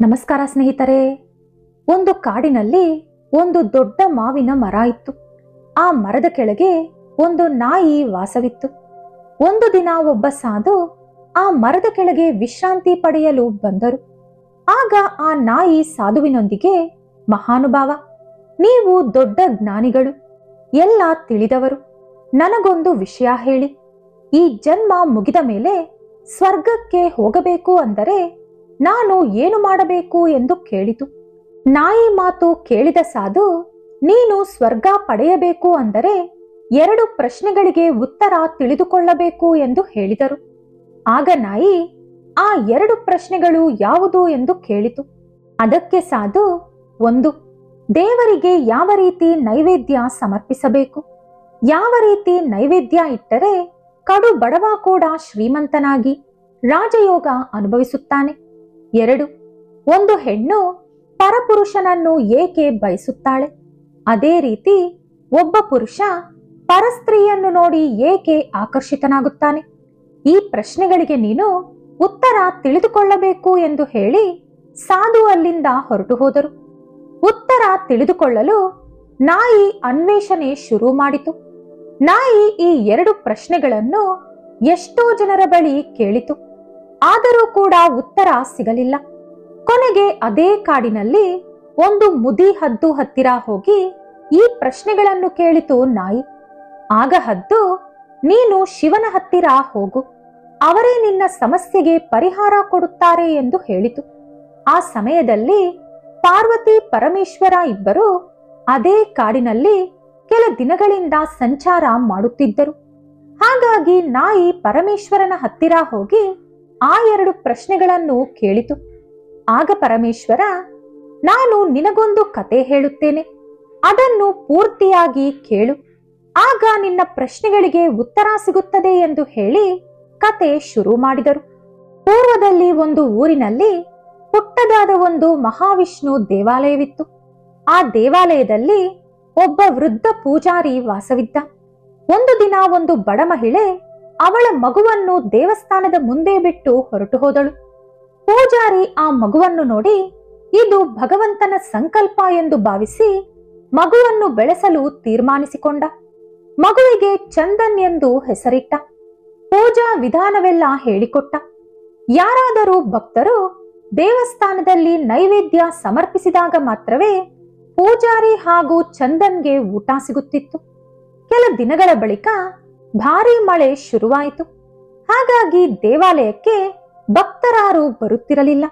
ನಮಸ್ಕಾರ ಸ್ನೇಹಿತರೆ. ಒಂದು ಕಾಡಿನಲ್ಲಿ ಒಂದು ದೊಡ್ಡ ಮಾವಿನ ಮರ ಇತ್ತು. ಆ ಮರದ ಕೆಳಗೆ ಒಂದು ನಾಯಿ ವಾಸವಿತ್ತು. ಒಂದು ದಿನ ಒಬ್ಬ ಸಾಧು ಆ ಮರದ ಕೆಳಗೆ ವಿಶ್ರಾಂತಿ ಪಡೆಯಲು ಬಂದರು. ಆಗ ಆ ನಾಯಿ ಸಾಧುವಿನೊಂದಿಗೆ, ಮಹಾನುಭಾವ, ನೀವು ದೊಡ್ಡ ಜ್ಞಾನಿಗಳು, ಎಲ್ಲ ತಿಳಿದವರು, ನನಗೊಂದು ವಿಷಯ ಹೇಳಿ. ಈ ಜನ್ಮ ಮುಗಿದ ಮೇಲೆ ಸ್ವರ್ಗಕ್ಕೆ ಹೋಗಬೇಕು ಅಂದರೆ ನಾನು ಏನು ಮಾಡಬೇಕು ಎಂದು ಕೇಳಿತು. ನಾಯಿ ಮಾತು ಕೇಳಿದ ಸಾಧು, ನೀನು ಸ್ವರ್ಗ ಪಡೆಯಬೇಕು ಅಂದರೆ 2 ಪ್ರಶ್ನೆಗಳಿಗೆ ಉತ್ತರ ತಿಳಿದುಕೊಳ್ಳಬೇಕು ಎಂದು ಹೇಳಿದರು. ಆಗ ನಾಯಿ ಆ 2 ಪ್ರಶ್ನೆಗಳು ಯಾವುದು ಎಂದು ಕೇಳಿತು. ಅದಕ್ಕೆ ಸಾಧು, 1, ದೇವರಿಗೆ ಯಾವ ರೀತಿ ನೈವೇದ್ಯ ಸಮರ್ಪಿಸಬೇಕು, ಯಾವ ರೀತಿ ನೈವೇದ್ಯ ಇಟ್ಟರೆ ಕಡು ಬಡವ ಕೂಡ ಶ್ರೀಮಂತನಾಗಿ ರಾಜಯೋಗ ಅನುಭವಿಸುತ್ತಾನೆ. 2, ಒಂದು ಹೆಣ್ಣು ಪರಪುರುಷನನ್ನು ಏಕೆ ಬಯಸುತ್ತಾಳೆ, ಅದೇ ರೀತಿ ಒಬ್ಬ ಪುರುಷ ಪರಸ್ತ್ರೀಯನ್ನು ನೋಡಿ ಏಕೆ ಆಕರ್ಷಿತನಾಗುತ್ತಾನೆ. ಈ ಪ್ರಶ್ನೆಗಳಿಗೆ ನೀನು ಉತ್ತರ ತಿಳಿದುಕೊಳ್ಳಬೇಕು ಎಂದು ಹೇಳಿ ಸಾಧು ಅಲ್ಲಿಂದ ಹೊರಟು ಹೋದರು. ಉತ್ತರ ತಿಳಿದುಕೊಳ್ಳಲು ನಾಯಿ ಅನ್ವೇಷಣೆ ಶುರು ಮಾಡಿತು. ನಾಯಿ ಈ 2 ಪ್ರಶ್ನೆಗಳನ್ನು ಎಷ್ಟೋ ಜನರ ಬಳಿ ಕೇಳಿತು. ಆದರೂ ಕೂಡ ಉತ್ತರ ಸಿಗಲಿಲ್ಲ. ಕೊನೆಗೆ ಅದೇ ಕಾಡಿನಲ್ಲಿ ಒಂದು ಮುದಿ ಹದ್ದು ಹತ್ತಿರ ಹೋಗಿ ಈ ಪ್ರಶ್ನೆಗಳನ್ನು ಕೇಳಿತು ನಾಯಿ. ಆಗ ಹದ್ದು, ನೀನು ಶಿವನ ಹತ್ತಿರ ಹೋಗು, ಅವರೇ ನಿನ್ನ ಸಮಸ್ಯೆಗೆ ಪರಿಹಾರ ಕೊಡುತ್ತಾರೆ ಎಂದು ಹೇಳಿತು. ಆ ಸಮಯದಲ್ಲಿ ಪಾರ್ವತಿ ಪರಮೇಶ್ವರ ಇಬ್ಬರು ಅದೇ ಕಾಡಿನಲ್ಲಿ ಕೆಲ ದಿನಗಳಿಂದ ಸಂಚಾರ ಮಾಡುತ್ತಿದ್ದರು. ಹಾಗಾಗಿ ನಾಯಿ ಪರಮೇಶ್ವರನ ಹತ್ತಿರ ಹೋಗಿ ಆ 2 ಪ್ರಶ್ನೆಗಳನ್ನು ಕೇಳಿತು. ಆಗ ಪರಮೇಶ್ವರ, ನಾನು ನಿನಗೊಂದು ಕತೆ ಹೇಳುತ್ತೇನೆ, ಅದನ್ನು ಪೂರ್ತಿಯಾಗಿ ಕೇಳು, ಆಗ ನಿನ್ನ ಪ್ರಶ್ನೆಗಳಿಗೆ ಉತ್ತರ ಸಿಗುತ್ತದೆ ಎಂದು ಹೇಳಿ ಕತೆ ಶುರು ಮಾಡಿದರು. ಪೂರ್ವದಲ್ಲಿ ಒಂದು ಊರಿನಲ್ಲಿ ಪುಟ್ಟದಾದ ಒಂದು ಮಹಾವಿಷ್ಣು ದೇವಾಲಯವಿತ್ತು. ಆ ದೇವಾಲಯದಲ್ಲಿ ಒಬ್ಬ ವೃದ್ಧ ಪೂಜಾರಿ ವಾಸವಿದ್ದ. ಒಂದು ದಿನ ಒಂದು ಬಡ ಮಹಿಳೆ ಅವಳ ಮಗುವನ್ನು ದೇವಸ್ಥಾನದ ಮುಂದೆ ಬಿಟ್ಟು ಹೊರಟು ಹೋದಳು. ಪೂಜಾರಿ ಆ ಮಗುವನ್ನು ನೋಡಿ ಇದು ಭಗವಂತನ ಸಂಕಲ್ಪ ಎಂದು ಭಾವಿಸಿ ಮಗುವನ್ನು ಬೆಳೆಸಲು ತೀರ್ಮಾನಿಸಿಕೊಂಡ. ಮಗುವಿಗೆ ಚಂದನ್ ಎಂದು ಹೆಸರಿಟ್ಟ. ಪೂಜಾ ವಿಧಾನವೆಲ್ಲ ಹೇಳಿಕೊಟ್ಟ. ಯಾರಾದರೂ ಭಕ್ತರು ದೇವಸ್ಥಾನದಲ್ಲಿ ನೈವೇದ್ಯ ಸಮರ್ಪಿಸಿದಾಗ ಮಾತ್ರವೇ ಪೂಜಾರಿ ಹಾಗೂ ಚಂದನ್ಗೆ ಊಟ ಸಿಗುತ್ತಿತ್ತು. ಕೆಲ ದಿನಗಳ ಬಳಿಕ ಭಾರೀ ಮಳೆ ಶುರುವಾಯಿತು. ಹಾಗಾಗಿ ದೇವಾಲಯಕ್ಕೆ ಭಕ್ತರಾರು ಬರುತ್ತಿರಲಿಲ್ಲ.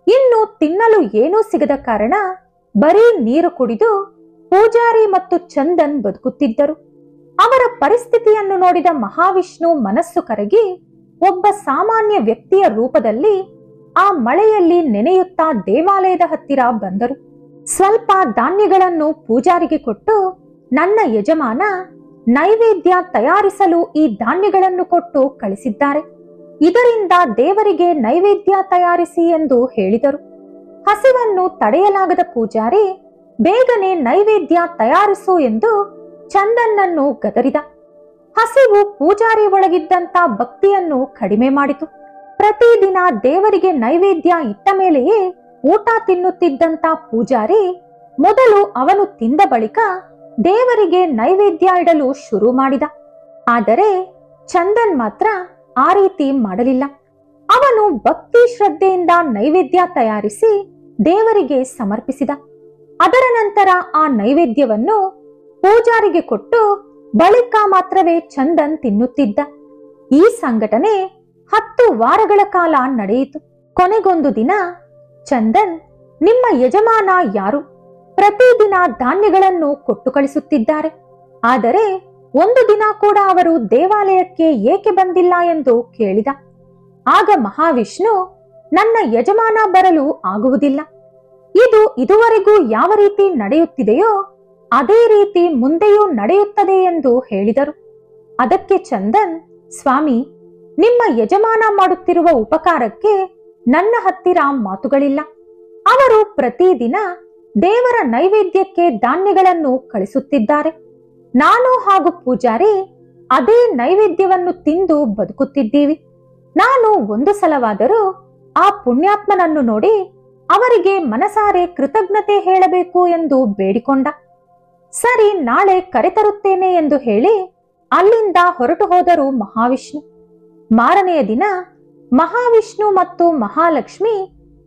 ಇನ್ನು ತಿನ್ನಲು ಏನೂ ಸಿಗದ ಕಾರಣ ಬರೀ ನೀರು ಕುಡಿದು ಪೂಜಾರಿ ಮತ್ತು ಚಂದನ್ ಬದುಕುತ್ತಿದ್ದರು. ಅವರ ಪರಿಸ್ಥಿತಿಯನ್ನು ನೋಡಿದ ಮಹಾವಿಷ್ಣು ಮನಸ್ಸು ಕರಗಿ ಒಬ್ಬ ಸಾಮಾನ್ಯ ವ್ಯಕ್ತಿಯ ರೂಪದಲ್ಲಿ ಆ ಮಳೆಯಲ್ಲಿ ನೆನೆಯುತ್ತಾ ದೇವಾಲಯದ ಹತ್ತಿರ ಬಂದರು. ಸ್ವಲ್ಪ ಧಾನ್ಯಗಳನ್ನು ಪೂಜಾರಿಗೆ ಕೊಟ್ಟು, ನನ್ನ ಯಜಮಾನ ನೈವೇದ್ಯ ತಯಾರಿಸಲು ಈ ಧಾನ್ಯಗಳನ್ನು ಕೊಟ್ಟು ಕಳಿಸಿದ್ದಾರೆ, ಇದರಿಂದ ದೇವರಿಗೆ ನೈವೇದ್ಯ ತಯಾರಿಸಿ ಎಂದು ಹೇಳಿದರು. ಹಸಿವನ್ನು ತಡೆಯಲಾಗದ ಪೂಜಾರಿ, ಬೇಗನೆ ನೈವೇದ್ಯ ತಯಾರಿಸು ಎಂದು ಚಂದನ್ನನ್ನು ಗದರಿದ. ಹಸಿವು ಪೂಜಾರಿ ಒಳಗಿದ್ದಂತ ಭಕ್ತಿಯನ್ನು ಕಡಿಮೆ ಮಾಡಿತು. ಪ್ರತಿದಿನ ದೇವರಿಗೆ ನೈವೇದ್ಯ ಇಟ್ಟ ಮೇಲೆಯೇ ಊಟ ತಿನ್ನುತ್ತಿದ್ದಂತ ಪೂಜಾರಿ ಮೊದಲು ಅವನು ತಿಂದ ಬಳಿಕ ದೇವರಿಗೆ ನೈವೇದ್ಯ ಇಡಲು ಶುರು ಮಾಡಿದ. ಆದರೆ ಚಂದನ್ ಮಾತ್ರ ಆ ರೀತಿ ಮಾಡಲಿಲ್ಲ. ಅವನು ಭಕ್ತಿ ಶ್ರದ್ಧೆಯಿಂದ ನೈವೇದ್ಯ ತಯಾರಿಸಿ ದೇವರಿಗೆ ಸಮರ್ಪಿಸಿದ. ಅದರ ನಂತರ ಆ ನೈವೇದ್ಯವನ್ನು ಪೂಜಾರಿಗೆ ಕೊಟ್ಟು ಬಳಿಕ ಮಾತ್ರವೇ ಚಂದನ್ ತಿನ್ನುತ್ತಿದ್ದ. ಈ ಸಂಘಟನೆ 10 ವಾರಗಳ ಕಾಲ ನಡೆಯಿತು. ಕೊನೆಗೊಂದು ದಿನ, ಚಂದನ್, ನಿಮ್ಮ ಯಜಮಾನ ಯಾರು? ಪ್ರತಿದಿನ ಧಾನ್ಯಗಳನ್ನು ಕೊಟ್ಟು ಕಳಿಸುತ್ತಿದ್ದಾರೆ, ಆದರೆ ಒಂದು ದಿನ ಕೂಡ ಅವರು ದೇವಾಲಯಕ್ಕೆ ಏಕೆ ಬಂದಿಲ್ಲ ಎಂದು ಕೇಳಿದ. ಆಗ ಮಹಾವಿಷ್ಣು, ನನ್ನ ಯಜಮಾನ ಬರಲು ಆಗುವುದಿಲ್ಲ, ಇದು ಇದುವರೆಗೂ ಯಾವ ರೀತಿ ನಡೆಯುತ್ತಿದೆಯೋ ಅದೇ ರೀತಿ ಮುಂದೆಯೂ ನಡೆಯುತ್ತದೆ ಎಂದು ಹೇಳಿದರು. ಅದಕ್ಕೆ ಚಂದನ್, ಸ್ವಾಮಿ, ನಿಮ್ಮ ಯಜಮಾನ ಮಾಡುತ್ತಿರುವ ಉಪಕಾರಕ್ಕೆ ನನ್ನ ಹತ್ತಿರ ಮಾತುಗಳಿಲ್ಲ. ಅವರು ಪ್ರತಿದಿನ ದೇವರ ನೈವೇದ್ಯಕ್ಕೆ ಧಾನ್ಯಗಳನ್ನು ಕಳಿಸುತ್ತಿದ್ದಾರೆ. ನಾನು ಹಾಗೂ ಪೂಜಾರಿ ಅದೇ ನೈವೇದ್ಯವನ್ನು ತಿಂದು ಬದುಕುತ್ತಿದ್ದೀವಿ. ನಾನು ಒಂದು ಸಲವಾದರೂ ಆ ಪುಣ್ಯಾತ್ಮನನ್ನು ನೋಡಿ ಅವರಿಗೆ ಮನಸಾರೆ ಕೃತಜ್ಞತೆ ಹೇಳಬೇಕು ಎಂದು ಬೇಡಿಕೊಂಡ. ಸರಿ, ನಾಳೆ ಕರೆತರುತ್ತೇನೆ ಎಂದು ಹೇಳಿ ಅಲ್ಲಿಂದ ಹೊರಟು ಹೋದರು ಮಹಾವಿಷ್ಣು. ಮಾರನೆಯ ದಿನ ಮಹಾವಿಷ್ಣು ಮತ್ತು ಮಹಾಲಕ್ಷ್ಮಿ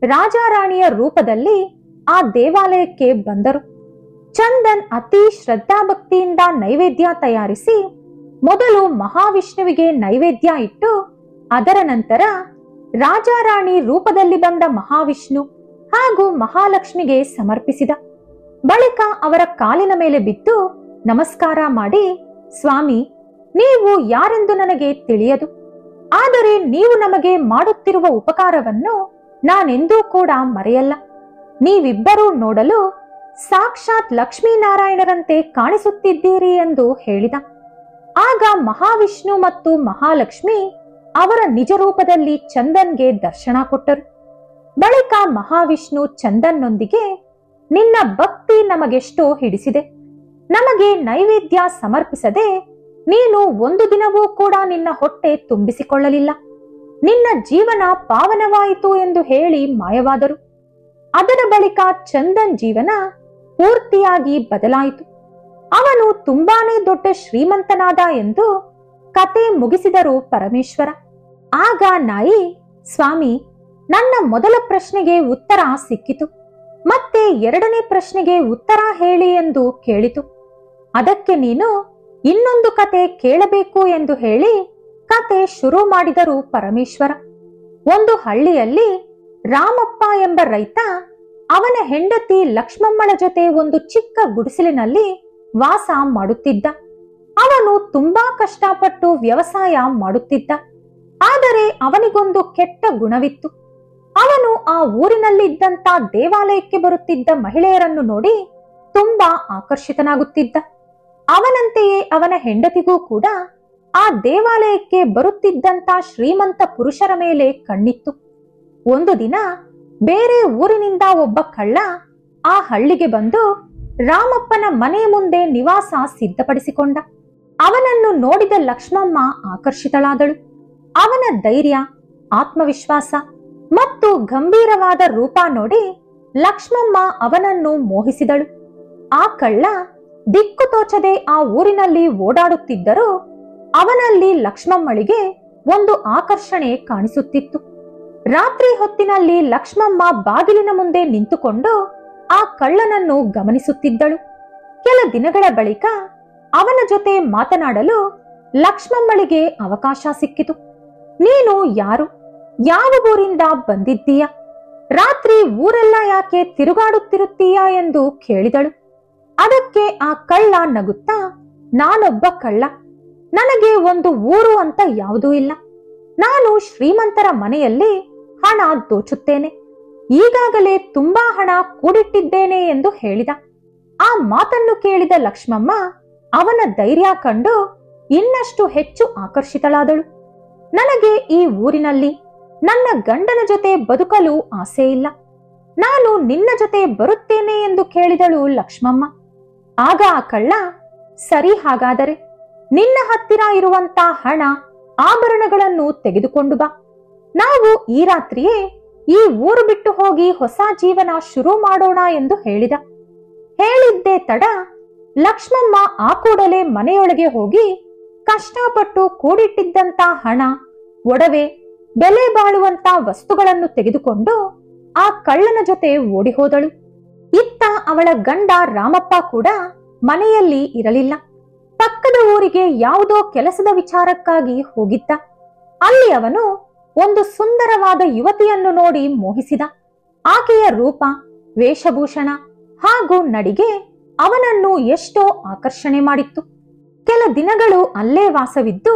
ರಾಜಾರಾಣಿಯ ರೂಪದಲ್ಲಿ ಆ ದೇವಾಲಯಕ್ಕೆ ಬಂದರು. ಚಂದನ್ ಅತಿ ಶ್ರದ್ಧಾಭಕ್ತಿಯಿಂದ ನೈವೇದ್ಯ ತಯಾರಿಸಿ ಮೊದಲು ಮಹಾವಿಷ್ಣುವಿಗೆ ನೈವೇದ್ಯ ಇಟ್ಟು ಅದರ ನಂತರ ರಾಜಾರಾಣಿ ರೂಪದಲ್ಲಿ ಬಂದ ಮಹಾವಿಷ್ಣು ಹಾಗೂ ಮಹಾಲಕ್ಷ್ಮಿಗೆ ಸಮರ್ಪಿಸಿದ. ಬಳಿಕ ಅವರ ಕಾಲಿನ ಮೇಲೆ ಬಿದ್ದು ನಮಸ್ಕಾರ ಮಾಡಿ, ಸ್ವಾಮಿ, ನೀವು ಯಾರೆಂದು ನನಗೆ ತಿಳಿಯದು, ಆದರೆ ನೀವು ನಮಗೆ ಮಾಡುತ್ತಿರುವ ಉಪಕಾರವನ್ನು ನಾನೆಂದೂ ಕೂಡ ಮರೆಯಲ್ಲ. ನೀವಿಬ್ಬರೂ ನೋಡಲು ಸಾಕ್ಷಾತ್ ಲಕ್ಷ್ಮೀನಾರಾಯಣರಂತೆ ಕಾಣಿಸುತ್ತಿದ್ದೀರಿ ಎಂದು ಹೇಳಿದ. ಆಗ ಮಹಾವಿಷ್ಣು ಮತ್ತು ಮಹಾಲಕ್ಷ್ಮಿ ಅವರ ನಿಜ ರೂಪದಲ್ಲಿ ಚಂದನ್ಗೆ ದರ್ಶನ ಕೊಟ್ಟರು. ಬಳಿಕ ಮಹಾವಿಷ್ಣು ಚಂದನ್ನೊಂದಿಗೆ, ನಿನ್ನ ಭಕ್ತಿ ನಮಗೆಷ್ಟೋ ಹಿಡಿಸಿದೆ. ನಮಗೆ ನೈವೇದ್ಯ ಸಮರ್ಪಿಸದೆ ನೀನು ಒಂದು ದಿನವೂ ಕೂಡ ನಿನ್ನ ಹೊಟ್ಟೆ ತುಂಬಿಸಿಕೊಳ್ಳಲಿಲ್ಲ. ನಿನ್ನ ಜೀವನ ಪಾವನವಾಯಿತು ಎಂದು ಹೇಳಿ ಮಾಯವಾದರು. ಅದರ ಬಳಿಕ ಚಂದನ್ ಜೀವನ ಪೂರ್ತಿಯಾಗಿ ಬದಲಾಯಿತು. ಅವನು ತುಂಬಾನೇ ದೊಡ್ಡ ಶ್ರೀಮಂತನಾದ ಎಂದು ಕತೆ ಮುಗಿಸಿದರು ಪರಮೇಶ್ವರ. ಆಗ ನಾಯಿ, ಸ್ವಾಮಿ, ನನ್ನ ಮೊದಲ ಪ್ರಶ್ನೆಗೆ ಉತ್ತರ ಸಿಕ್ಕಿತು, ಮತ್ತೆ ಎರಡನೇ ಪ್ರಶ್ನೆಗೆ ಉತ್ತರ ಹೇಳಿ ಎಂದು ಕೇಳಿತು. ಅದಕ್ಕೆ ನೀನು ಇನ್ನೊಂದು ಕತೆ ಕೇಳಬೇಕು ಎಂದು ಹೇಳಿ ಕತೆ ಶುರು ಮಾಡಿದರು ಪರಮೇಶ್ವರ. ಒಂದು ಹಳ್ಳಿಯಲ್ಲಿ ರಾಮಪ್ಪ ಎಂಬ ರೈತ ಅವನ ಹೆಂಡತಿ ಲಕ್ಷ್ಮಮ್ಮಳ ಜೊತೆ ಒಂದು ಚಿಕ್ಕ ಗುಡಿಸಲಿನಲ್ಲಿ ವಾಸ ಮಾಡುತ್ತಿದ್ದ. ಅವನು ತುಂಬಾ ಕಷ್ಟಪಟ್ಟು ವ್ಯವಸಾಯ ಮಾಡುತ್ತಿದ್ದ. ಆದರೆ ಅವನಿಗೊಂದು ಕೆಟ್ಟ ಗುಣವಿತ್ತು. ಅವನು ಆ ಊರಿನಲ್ಲಿದ್ದಂತ ದೇವಾಲಯಕ್ಕೆ ಬರುತ್ತಿದ್ದ ಮಹಿಳೆಯರನ್ನು ನೋಡಿ ತುಂಬಾ ಆಕರ್ಷಿತನಾಗುತ್ತಿದ್ದ. ಅವನಂತೆಯೇ ಅವನ ಹೆಂಡತಿಗೂ ಕೂಡ ಆ ದೇವಾಲಯಕ್ಕೆ ಬರುತ್ತಿದ್ದಂತ ಶ್ರೀಮಂತ ಪುರುಷರ ಮೇಲೆ ಕಣ್ಣಿತ್ತು. ಒಂದು ದಿನ ಬೇರೆ ಊರಿನಿಂದ ಒಬ್ಬ ಕಳ್ಳ ಆ ಹಳ್ಳಿಗೆ ಬಂದು ರಾಮಪ್ಪನ ಮನೆ ಮುಂದೆ ನಿವಾಸ ಸಿದ್ಧಪಡಿಸಿಕೊಂಡ. ಅವನನ್ನು ನೋಡಿದ ಲಕ್ಷ್ಮಮ್ಮ ಆಕರ್ಷಿತಳಾದಳು. ಅವನ ಧೈರ್ಯ, ಆತ್ಮವಿಶ್ವಾಸ ಮತ್ತು ಗಂಭೀರವಾದ ರೂಪ ನೋಡಿ ಲಕ್ಷ್ಮಮ್ಮ ಅವನನ್ನು ಮೋಹಿಸಿದಳು. ಆ ಕಳ್ಳ ದಿಕ್ಕು ತೋಚದೆ ಆ ಊರಿನಲ್ಲಿ ಓಡಾಡುತ್ತಿದ್ದರೂ ಅವನಲ್ಲಿ ಲಕ್ಷ್ಮಮ್ಮಳಿಗೆ ಒಂದು ಆಕರ್ಷಣೆ ಕಾಣಿಸುತ್ತಿತ್ತು. ರಾತ್ರಿ ಹೊತ್ತಿನಲ್ಲಿ ಲಕ್ಷ್ಮಮ್ಮ ಬಾಗಿಲಿನ ಮುಂದೆ ನಿಂತುಕೊಂಡು ಆ ಕಳ್ಳನನ್ನು ಗಮನಿಸುತ್ತಿದ್ದಳು. ಕೆಲ ದಿನಗಳ ಬಳಿಕ ಅವನ ಜೊತೆ ಮಾತನಾಡಲು ಲಕ್ಷ್ಮಮ್ಮಳಿಗೆ ಅವಕಾಶ ಸಿಕ್ಕಿತು. ನೀನು ಯಾರು? ಯಾವ ಊರಿಂದ ಬಂದಿದ್ದೀಯಾ? ರಾತ್ರಿ ಊರೆಲ್ಲ ಯಾಕೆ ತಿರುಗಾಡುತ್ತಿರುತ್ತೀಯಾ ಎಂದು ಕೇಳಿದಳು. ಅದಕ್ಕೆ ಆ ಕಳ್ಳ ನಗುತ್ತಾ, ನಾನೊಬ್ಬ ಕಳ್ಳ, ನನಗೆ ಒಂದು ಊರು ಅಂತ ಯಾವುದೂ ಇಲ್ಲ. ನಾನು ಶ್ರೀಮಂತರ ಮನೆಯಲ್ಲಿ ಹಣ ದೋಚುತ್ತೇನೆ. ಈಗಾಗಲೇ ತುಂಬಾ ಹಣ ಕೂಡಿಟ್ಟಿದ್ದೇನೆ ಎಂದು ಹೇಳಿದ. ಆ ಮಾತನ್ನು ಕೇಳಿದ ಲಕ್ಷ್ಮಮ್ಮ ಅವನ ಧೈರ್ಯ ಕಂಡು ಇನ್ನಷ್ಟು ಹೆಚ್ಚು ಆಕರ್ಷಿತಳಾದಳು. ನನಗೆ ಈ ಊರಿನಲ್ಲಿ ನನ್ನ ಗಂಡನ ಜೊತೆ ಬದುಕಲು ಆಸೆ ಇಲ್ಲ. ನಾನು ನಿನ್ನ ಜೊತೆ ಬರುತ್ತೇನೆ ಎಂದು ಕೇಳಿದಳು ಲಕ್ಷ್ಮಮ್ಮ. ಆಗ ಆ ಕಳ್ಳ, ಸರಿ, ಹಾಗಾದರೆ ನಿನ್ನ ಹತ್ತಿರ ಇರುವಂತ ಹಣ, ಆಭರಣಗಳನ್ನು ತೆಗೆದುಕೊಂಡು ಬಾ. ನಾವು ಈ ರಾತ್ರಿಯೇ ಈ ಊರು ಬಿಟ್ಟು ಹೋಗಿ ಹೊಸ ಜೀವನ ಶುರು ಮಾಡೋಣ ಎಂದು ಹೇಳಿದ. ಹೇಳಿದ್ದೇ ತಡ ಲಕ್ಷ್ಮಮ್ಮ ಆ ಕೂಡಲೇ ಮನೆಯೊಳಗೆ ಹೋಗಿ ಕಷ್ಟಪಟ್ಟು ಕೂಡಿಟ್ಟಿದ್ದಂತ ಹಣ, ಒಡವೆ, ಬೆಲೆ ಬಾಳುವಂತ ವಸ್ತುಗಳನ್ನು ತೆಗೆದುಕೊಂಡು ಆ ಕಳ್ಳನ ಜೊತೆ ಓಡಿ ಹೋದಳು. ಇತ್ತ ಅವಳ ಗಂಡ ರಾಮಪ್ಪ ಕೂಡ ಮನೆಯಲ್ಲಿ ಇರಲಿಲ್ಲ. ಪಕ್ಕದ ಊರಿಗೆ ಯಾವುದೋ ಕೆಲಸದ ವಿಚಾರಕ್ಕಾಗಿ ಹೋಗಿದ್ದ. ಅಲ್ಲಿ ಅವನು ಒಂದು ಸುಂದರವಾದ ಯುವತಿಯನ್ನು ನೋಡಿ ಮೋಹಿಸಿದ. ಆಕೆಯ ರೂಪ, ವೇಷಭೂಷಣ ಹಾಗೂ ನಡಿಗೆ ಅವನನ್ನು ಎಷ್ಟೋ ಆಕರ್ಷಣೆ ಮಾಡಿತ್ತು. ಕೆಲ ದಿನಗಳು ಅಲ್ಲೇ ವಾಸವಿದ್ದು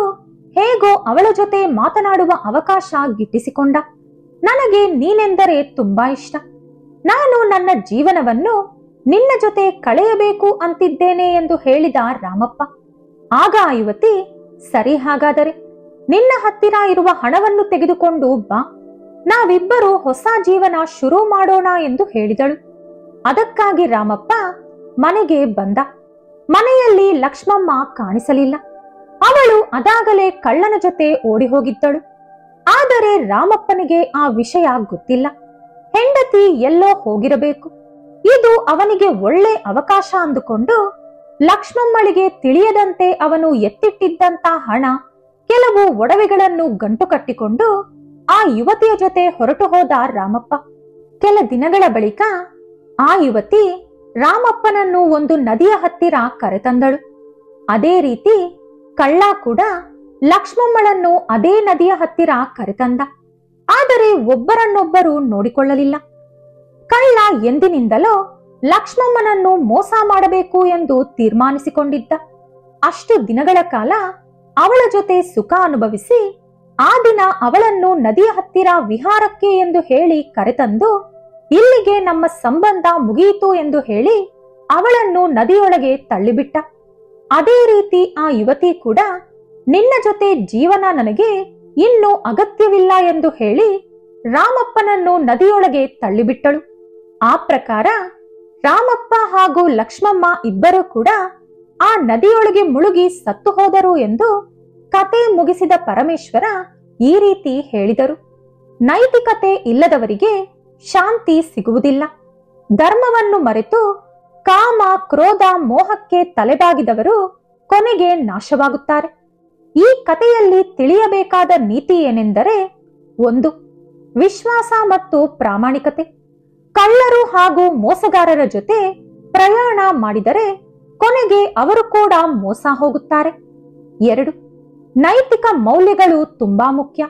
ಹೇಗೋ ಅವಳ ಜೊತೆ ಮಾತನಾಡುವ ಅವಕಾಶ ಗಿಟ್ಟಿಸಿಕೊಂಡ. ನನಗೆ ನೀನೆಂದರೆ ತುಂಬಾ ಇಷ್ಟ. ನಾನು ನನ್ನ ಜೀವನವನ್ನು ನಿನ್ನ ಜೊತೆ ಕಳೆಯಬೇಕು ಅಂತಿದ್ದೇನೆ ಎಂದು ಹೇಳಿದ ರಾಮಪ್ಪ. ಆಗ ಆ ಯುವತಿ, ಸರಿ, ಹಾಗಾದರೆ ನಿನ್ನ ಹತ್ತಿರ ಇರುವ ಹಣವನ್ನು ತೆಗೆದುಕೊಂಡು ಬಾ, ನಾವಿಬ್ಬರು ಹೊಸ ಜೀವನ ಶುರು ಮಾಡೋಣ ಎಂದು ಹೇಳಿದಳು. ಅದಕ್ಕಾಗಿ ರಾಮಪ್ಪ ಮನೆಗೆ ಬಂದ. ಮನೆಯಲ್ಲಿ ಲಕ್ಷ್ಮಮ್ಮ ಕಾಣಿಸಲಿಲ್ಲ. ಅವಳು ಅದಾಗಲೇ ಕಳ್ಳನ ಜೊತೆ ಓಡಿ ಹೋಗಿದ್ದಳು. ಆದರೆ ರಾಮಪ್ಪನಿಗೆ ಆ ವಿಷಯ ಗೊತ್ತಿಲ್ಲ. ಹೆಂಡತಿ ಎಲ್ಲೋ ಹೋಗಿರಬೇಕು. ಇದು ಅವನಿಗೆ ಒಳ್ಳೆ ಅವಕಾಶ ಅಂದುಕೊಂಡು ಲಕ್ಷ್ಮಮ್ಮಳಿಗೆ ತಿಳಿಯದಂತೆ ಅವನು ಎತ್ತಿಟ್ಟಿದ್ದಂತ ಹಣ, ಕೆಲವು ಒಡವೆಗಳನ್ನು ಗಂಟು ಕಟ್ಟಿಕೊಂಡು ಆ ಯುವತಿಯ ಜೊತೆ ಹೊರಟು ಹೋದ ರಾಮಪ್ಪ. ಕೆಲ ದಿನಗಳ ಬಳಿಕ ಆ ಯುವತಿ ರಾಮಪ್ಪನನ್ನು ಒಂದು ನದಿಯ ಹತ್ತಿರ ಕರೆತಂದಳು. ಅದೇ ರೀತಿ ಕಳ್ಳ ಕೂಡ ಲಕ್ಷ್ಮಮ್ಮಳನ್ನು ಅದೇ ನದಿಯ ಹತ್ತಿರ ಕರೆತಂದ. ಆದರೆ ಒಬ್ಬರನ್ನೊಬ್ಬರು ನೋಡಿಕೊಳ್ಳಲಿಲ್ಲ. ಕಳ್ಳ ಎಂದಿನಿಂದಲೋ ಲಕ್ಷ್ಮಮ್ಮನನ್ನು ಮೋಸ ಮಾಡಬೇಕು ಎಂದು ತೀರ್ಮಾನಿಸಿಕೊಂಡಿದ್ದ. ಅಷ್ಟು ದಿನಗಳ ಕಾಲ ಅವಳ ಜೊತೆ ಸುಖ ಅನುಭವಿಸಿ ಆ ದಿನ ಅವಳನ್ನು ನದಿಯ ಹತ್ತಿರ ವಿಹಾರಕ್ಕೆ ಎಂದು ಹೇಳಿ ಕರೆತಂದು ಇಲ್ಲಿಗೆ ನಮ್ಮ ಸಂಬಂಧ ಮುಗಿಯಿತು ಎಂದು ಹೇಳಿ ಅವಳನ್ನು ನದಿಯೊಳಗೆ ತಳ್ಳಿಬಿಟ್ಟ. ಅದೇ ರೀತಿ ಆ ಯುವತಿ ಕೂಡ ನಿನ್ನ ಜೊತೆ ಜೀವನ ನನಗೆ ಇನ್ನು ಅಗತ್ಯವಿಲ್ಲ ಎಂದು ಹೇಳಿ ರಾಮಪ್ಪನನ್ನು ನದಿಯೊಳಗೆ ತಳ್ಳಿಬಿಟ್ಟಳು. ಆ ಪ್ರಕಾರ ರಾಮಪ್ಪ ಹಾಗೂ ಲಕ್ಷ್ಮಮ್ಮ ಇಬ್ಬರೂ ಕೂಡ ಆ ನದಿಯೊಳಗೆ ಮುಳುಗಿ ಸತ್ತು ಹೋದರು ಎಂದು ಕತೆ ಮುಗಿಸಿದ ಪರಮೇಶ್ವರ ಈ ರೀತಿ ಹೇಳಿದರು. ನೈತಿಕತೆ ಇಲ್ಲದವರಿಗೆ ಶಾಂತಿ ಸಿಗುವುದಿಲ್ಲ. ಧರ್ಮವನ್ನು ಮರೆತು ಕಾಮ, ಕ್ರೋಧ, ಮೋಹಕ್ಕೆ ತಲೆಬಾಗಿದವರು ಕೊನೆಗೆ ನಾಶವಾಗುತ್ತಾರೆ. ಈ ಕಥೆಯಲ್ಲಿ ತಿಳಿಯಬೇಕಾದ ನೀತಿ ಏನೆಂದರೆ, 1. ವಿಶ್ವಾಸ ಮತ್ತು ಪ್ರಾಮಾಣಿಕತೆ. ಕಳ್ಳರು ಹಾಗೂ ಮೋಸಗಾರರ ಜೊತೆ ಪ್ರಯಾಣ ಮಾಡಿದರೆ ಕೊನೆಗೆ ಅವರು ಕೂಡ ಮೋಸ ಹೋಗುತ್ತಾರೆ. 2. ನೈತಿಕ ಮೌಲ್ಯಗಳು ತುಂಬಾ ಮುಖ್ಯ.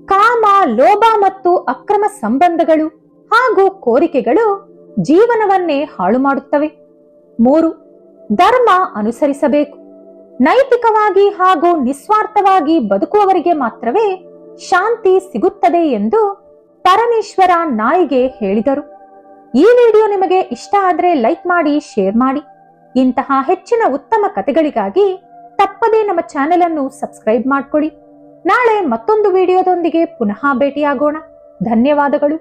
ಕಾಮ, ಲೋಭ ಮತ್ತು ಅಕ್ರಮ ಸಂಬಂಧಗಳು ಹಾಗೂ ಕೋರಿಕೆಗಳು ಜೀವನವನ್ನೇ ಹಾಳು ಮಾಡುತ್ತವೆ. 3. ಧರ್ಮ ಅನುಸರಿಸಬೇಕು. ನೈತಿಕವಾಗಿ ಹಾಗೂ ನಿಸ್ವಾರ್ಥವಾಗಿ ಬದುಕುವವರಿಗೆ ಮಾತ್ರವೇ ಶಾಂತಿ ಸಿಗುತ್ತದೆ ಎಂದು ಪರಮೇಶ್ವರ ನಾಯಿಗೆ ಹೇಳಿದರು. ಈ ವಿಡಿಯೋ ನಿಮಗೆ ಇಷ್ಟ ಆದರೆ ಲೈಕ್ ಮಾಡಿ, ಶೇರ್ ಮಾಡಿ. ಇಂತಹ ಹೆಚ್ಚಿನ ಉತ್ತಮ ಕಥೆಗಳಿಗಾಗಿ ತಪ್ಪದೇ ನಮ್ಮ ಚಾನೆಲ್ ಅನ್ನು ಸಬ್ಸ್ಕ್ರೈಬ್ ಮಾಡ್ಕೊಳ್ಳಿ. ನಾಳೆ ಮತ್ತೊಂದು ವಿಡಿಯೋದೊಂದಿಗೆ ಪುನಃ ಭೇಟಿಯಾಗೋಣ. ಧನ್ಯವಾದಗಳು.